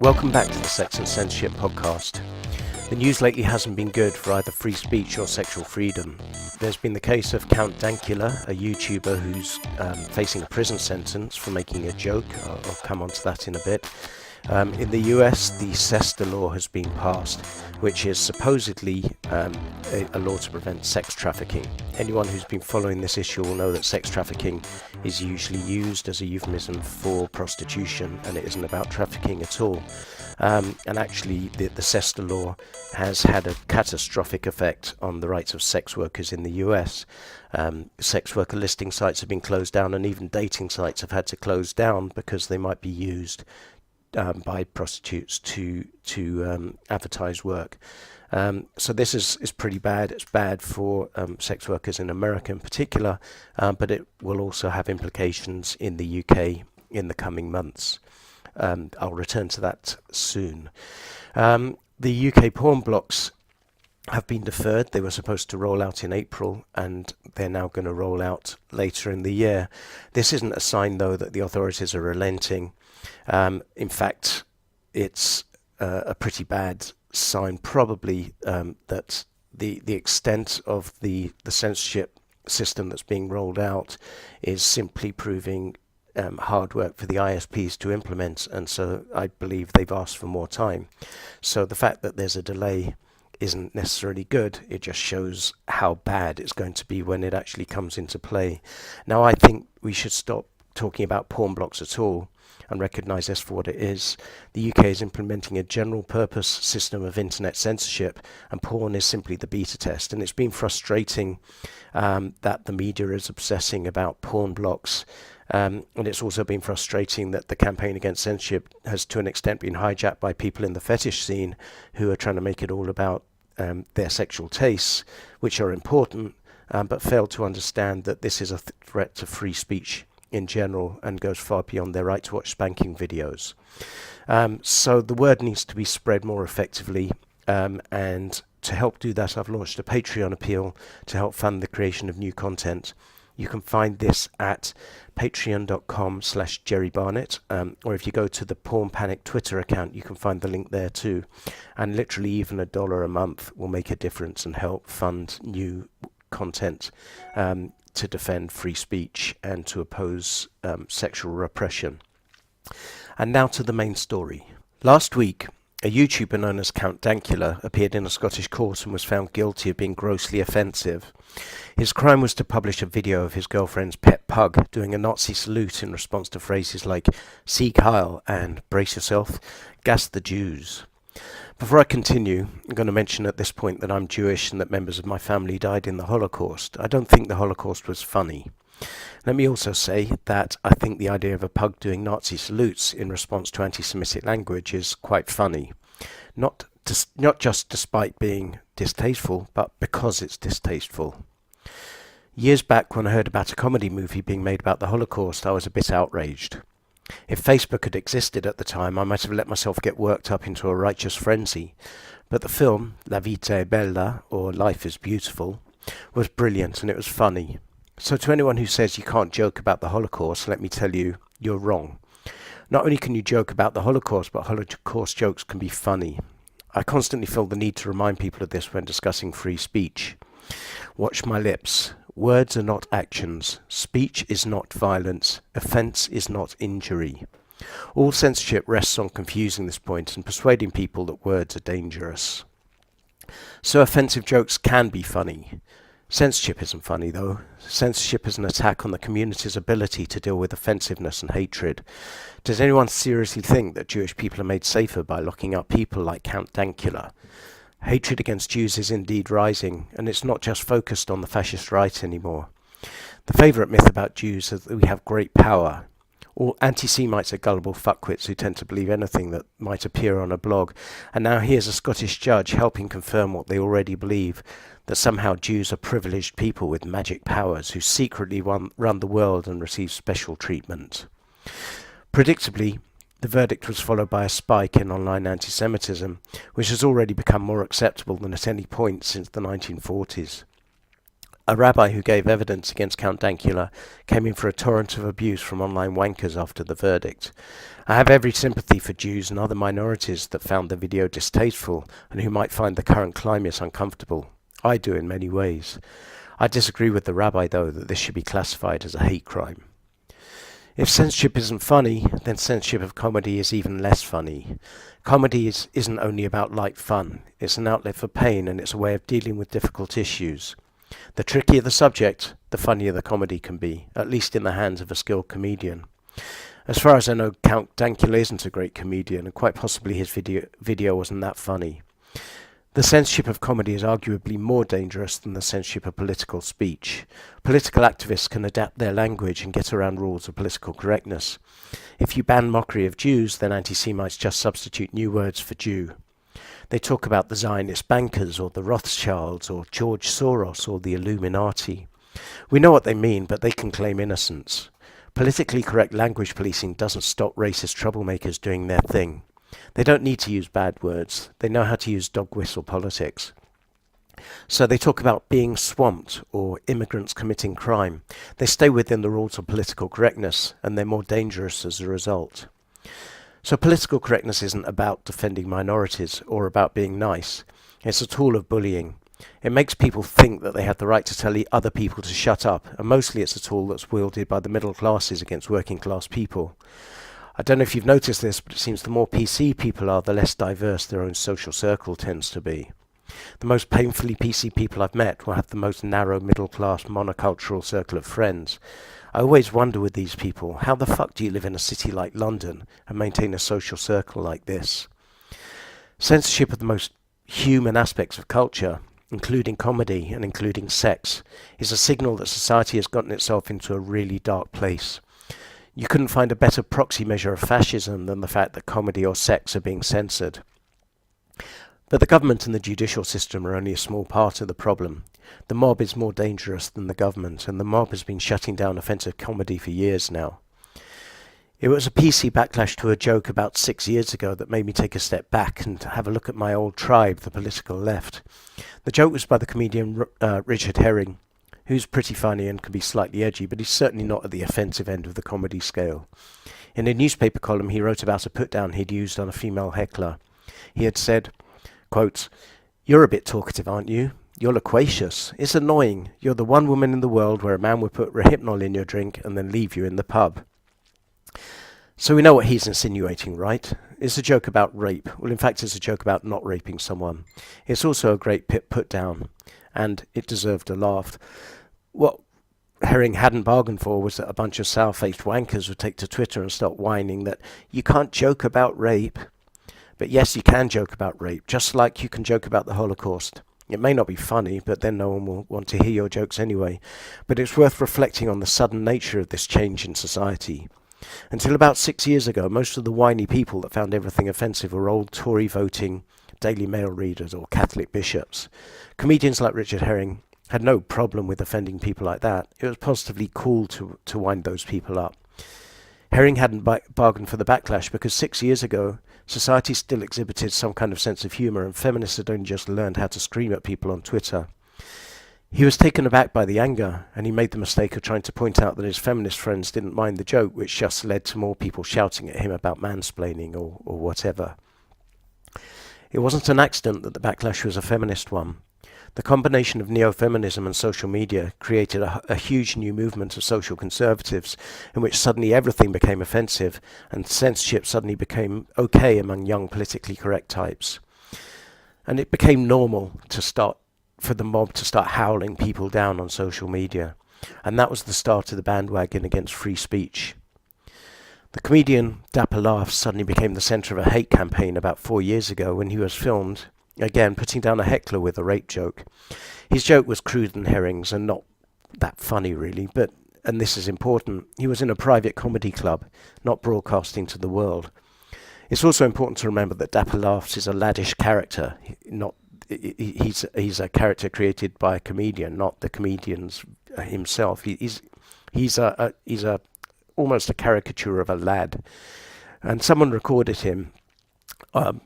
Welcome back to the Sex and Censorship podcast. The news lately hasn't been good for either free speech or sexual freedom. There's been the case of Count Dankula, a YouTuber who's facing a prison sentence for making a joke. I'll come on to that in a bit. In the US, the SESTA law has been passed, which is supposedly a law to prevent sex trafficking. Anyone who's been following this issue will know that sex trafficking is usually used as a euphemism for prostitution, and it isn't about trafficking at all. And actually, the SESTA law has had a catastrophic effect on the rights of sex workers in the US. Sex worker listing sites have been closed down, and even dating sites have had to close down because they might be used by prostitutes to advertise work. So this is pretty bad. It's bad for sex workers in America in particular, but it will also have implications in the UK in the coming months. I'll return to that soon. The UK porn blocks have been deferred. They were supposed to roll out in April, and they're now going to roll out later in the year. This isn't a sign, though, that the authorities are relenting. In fact, it's a pretty bad sign, probably, that the extent of the censorship system that's being rolled out is simply proving hard work for the ISPs to implement, and so I believe they've asked for more time. So the fact that there's a delay isn't necessarily good. It just shows how bad it's going to be when it actually comes into play. Now, I think we should stop talking about porn blocks at all and recognise this for what it is. The UK is implementing a general purpose system of internet censorship, and porn is simply the beta test. And it's been frustrating that the media is obsessing about porn blocks. And it's also been frustrating that the campaign against censorship has to an extent been hijacked by people in the fetish scene who are trying to make it all about their sexual tastes, which are important, but fail to understand that this is a threat to free speech in general and goes far beyond their right to watch spanking videos. So the word needs to be spread more effectively, and to help do that, I've launched a Patreon appeal to help fund the creation of new content. You can find this at patreon.com/jerrybarnett, or if you go to the Porn Panic Twitter account, you can find the link there too. And literally even $1 a month will make a difference and help fund new content to defend free speech and to oppose sexual repression. And now to the main story. Last week, a YouTuber known as Count Dankula appeared in a Scottish court and was found guilty of being grossly offensive. His crime was to publish a video of his girlfriend's pet pug doing a Nazi salute in response to phrases like "Sieg Heil" and "Brace yourself, gas the Jews." Before I continue, I'm going to mention at this point that I'm Jewish and that members of my family died in the Holocaust. I don't think the Holocaust was funny. Let me also say that I think the idea of a pug doing Nazi salutes in response to anti-Semitic language is quite funny. Not just despite being distasteful, but because it's distasteful. Years back, when I heard about a comedy movie being made about the Holocaust, I was a bit outraged. If Facebook had existed at the time, I might have let myself get worked up into a righteous frenzy. But the film, La Vita è Bella, or Life is Beautiful, was brilliant and it was funny. So to anyone who says you can't joke about the Holocaust, let me tell you, you're wrong. Not only can you joke about the Holocaust, but Holocaust jokes can be funny. I constantly feel the need to remind people of this when discussing free speech. Watch my lips. Words are not actions. Speech is not violence. Offence is not injury. All censorship rests on confusing this point and persuading people that words are dangerous. So offensive jokes can be funny. Censorship isn't funny, though. Censorship is an attack on the community's ability to deal with offensiveness and hatred. Does anyone seriously think that Jewish people are made safer by locking up people like Count Dankula? Hatred against Jews is indeed rising, and it's not just focused on the fascist right anymore. The favourite myth about Jews is that we have great power. All anti-Semites are gullible fuckwits who tend to believe anything that might appear on a blog, and now here's a Scottish judge helping confirm what they already believe, that somehow Jews are privileged people with magic powers who secretly run the world and receive special treatment. Predictably, the verdict was followed by a spike in online anti-Semitism, which has already become more acceptable than at any point since the 1940s. A rabbi who gave evidence against Count Dankula came in for a torrent of abuse from online wankers after the verdict. I have every sympathy for Jews and other minorities that found the video distasteful and who might find the current climate uncomfortable. I do in many ways. I disagree with the rabbi, though, that this should be classified as a hate crime. If censorship isn't funny, then censorship of comedy is even less funny. Comedy isn't only about light fun. It's an outlet for pain, and it's a way of dealing with difficult issues. The trickier the subject, the funnier the comedy can be, at least in the hands of a skilled comedian. As far as I know, Count Dankula isn't a great comedian, and quite possibly his video wasn't that funny. The censorship of comedy is arguably more dangerous than the censorship of political speech. Political activists can adapt their language and get around rules of political correctness. If you ban mockery of Jews, then anti-Semites just substitute new words for Jew. They talk about the Zionist bankers or the Rothschilds or George Soros or the Illuminati. We know what they mean, but they can claim innocence. Politically correct language policing doesn't stop racist troublemakers doing their thing. They don't need to use bad words. They know how to use dog whistle politics. So they talk about being swamped or immigrants committing crime. They stay within the rules of political correctness, and they're more dangerous as a result. So political correctness isn't about defending minorities or about being nice. It's a tool of bullying. It makes people think that they have the right to tell other people to shut up, and mostly it's a tool that's wielded by the middle classes against working class people. I don't know if you've noticed this, but it seems the more PC people are, the less diverse their own social circle tends to be. The most painfully PC people I've met will have the most narrow middle-class monocultural circle of friends. I always wonder with these people, how the fuck do you live in a city like London and maintain a social circle like this? Censorship of the most human aspects of culture, including comedy and including sex, is a signal that society has gotten itself into a really dark place. You couldn't find a better proxy measure of fascism than the fact that comedy or sex are being censored. But the government and the judicial system are only a small part of the problem. The mob is more dangerous than the government, and the mob has been shutting down offensive comedy for years now. It was a PC backlash to a joke about 6 years ago that made me take a step back and have a look at my old tribe, the political left. The joke was by the comedian Richard Herring, who's pretty funny and can be slightly edgy, but he's certainly not at the offensive end of the comedy scale. In a newspaper column, he wrote about a put-down he'd used on a female heckler. He had said, quote, "You're a bit talkative, aren't you? You're loquacious. It's annoying. You're the one woman in the world where a man would put Rohypnol in your drink and then leave you in the pub." So we know what he's insinuating, right? It's a joke about rape. Well, in fact, it's a joke about not raping someone. It's also a great put-down, and it deserved a laugh. What Herring hadn't bargained for was that a bunch of sour-faced wankers would take to Twitter and start whining that you can't joke about rape. But yes, you can joke about rape, just like you can joke about the Holocaust. It may not be funny, but then no one will want to hear your jokes anyway. But it's worth reflecting on the sudden nature of this change in society. Until about 6 years ago, most of the whiny people that found everything offensive were old Tory voting Daily Mail readers or Catholic bishops. Comedians like Richard Herring had no problem with offending people like that. It was positively cool to wind those people up. Herring hadn't bargained for the backlash because 6 years ago, society still exhibited some kind of sense of humour and feminists had only just learned how to scream at people on Twitter. He was taken aback by the anger, and he made the mistake of trying to point out that his feminist friends didn't mind the joke, which just led to more people shouting at him about mansplaining or whatever. It wasn't an accident that the backlash was a feminist one. The combination of neo-feminism and social media created a huge new movement of social conservatives in which suddenly everything became offensive and censorship suddenly became okay among young politically correct types. And it became normal for the mob to start howling people down on social media. And that was the start of the bandwagon against free speech. The comedian Dapper Laughs suddenly became the centre of a hate campaign about 4 years ago when he was filmed, again putting down a heckler with a rape joke. His joke was cruder than Herring's and not that funny really, but, and this is important, he was in a private comedy club, not broadcasting to the world. It's also important to remember that Dapper Laughs is a laddish character, he's a character created by a comedian, not the comedian's himself. He's almost a caricature of a lad, and someone recorded him on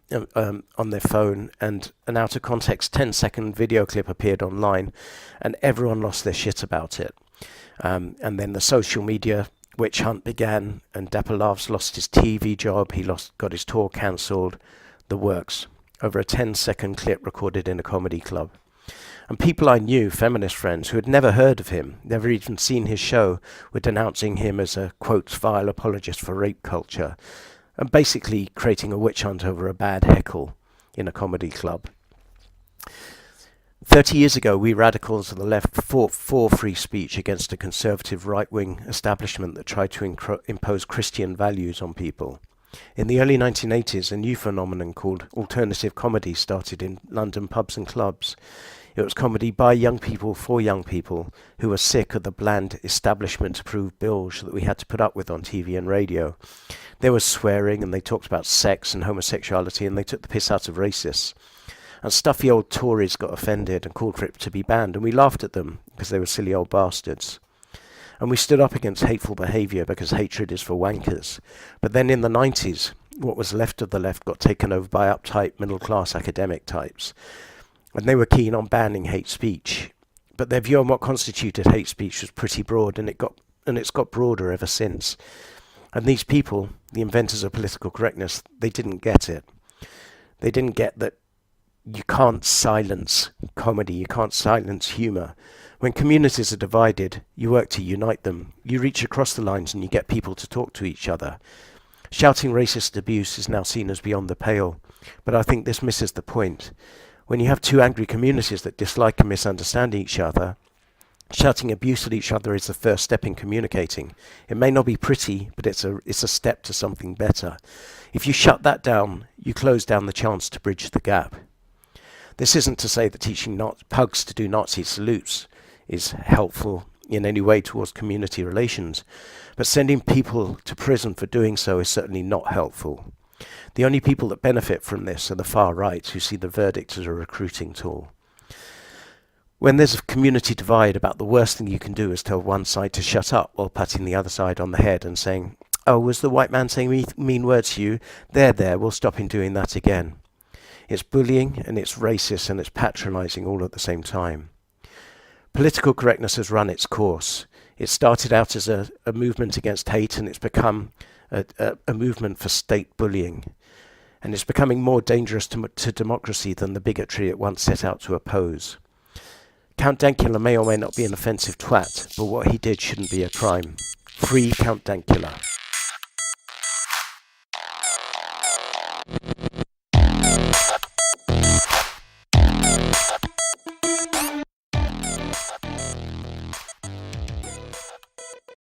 their phone, and an out of context 10-second video clip appeared online, and everyone lost their shit about it. And then the social media witch hunt began, and Dapper Laughs lost his TV job, got his tour cancelled, the works, over a 10-second clip recorded in a comedy club. And people I knew, feminist friends, who had never heard of him, never even seen his show, were denouncing him as a, quote, vile apologist for rape culture, and basically creating a witch hunt over a bad heckle in a comedy club. 30 years ago, we radicals on the left fought for free speech against a conservative right-wing establishment that tried to impose Christian values on people. In the early 1980s, a new phenomenon called alternative comedy started in London pubs and clubs. It was comedy by young people for young people who were sick of the bland establishment-approved bilge that we had to put up with on TV and radio. There was swearing, and they talked about sex and homosexuality, and they took the piss out of racists. And stuffy old Tories got offended and called for it to be banned, and we laughed at them because they were silly old bastards. And we stood up against hateful behaviour because hatred is for wankers. But then in the 90s, what was left of the left got taken over by uptight middle-class academic types. And they were keen on banning hate speech. But their view on what constituted hate speech was pretty broad, and it's got broader ever since. And these people, the inventors of political correctness, they didn't get it. They didn't get that you can't silence comedy, you can't silence humour. When communities are divided, you work to unite them. You reach across the lines and you get people to talk to each other. Shouting racist abuse is now seen as beyond the pale, but I think this misses the point. When you have two angry communities that dislike and misunderstand each other, shouting abuse at each other is the first step in communicating. It may not be pretty, but it's a step to something better. If you shut that down, you close down the chance to bridge the gap. This isn't to say that teaching pugs to do Nazi salutes is helpful in any way towards community relations, but sending people to prison for doing so is certainly not helpful. The only people that benefit from this are the far right, who see the verdict as a recruiting tool. When there's a community divide, about the worst thing you can do is tell one side to shut up while patting the other side on the head and saying, "Oh, was the white man saying mean words to you? There, we'll stop him doing that again." It's bullying, and it's racist, and it's patronising all at the same time. Political correctness has run its course. It started out as a movement against hate, and it's become a movement for state bullying. And it's becoming more dangerous to democracy than the bigotry it once set out to oppose. Count Dankula may or may not be an offensive twat, but what he did shouldn't be a crime. Free Count Dankula.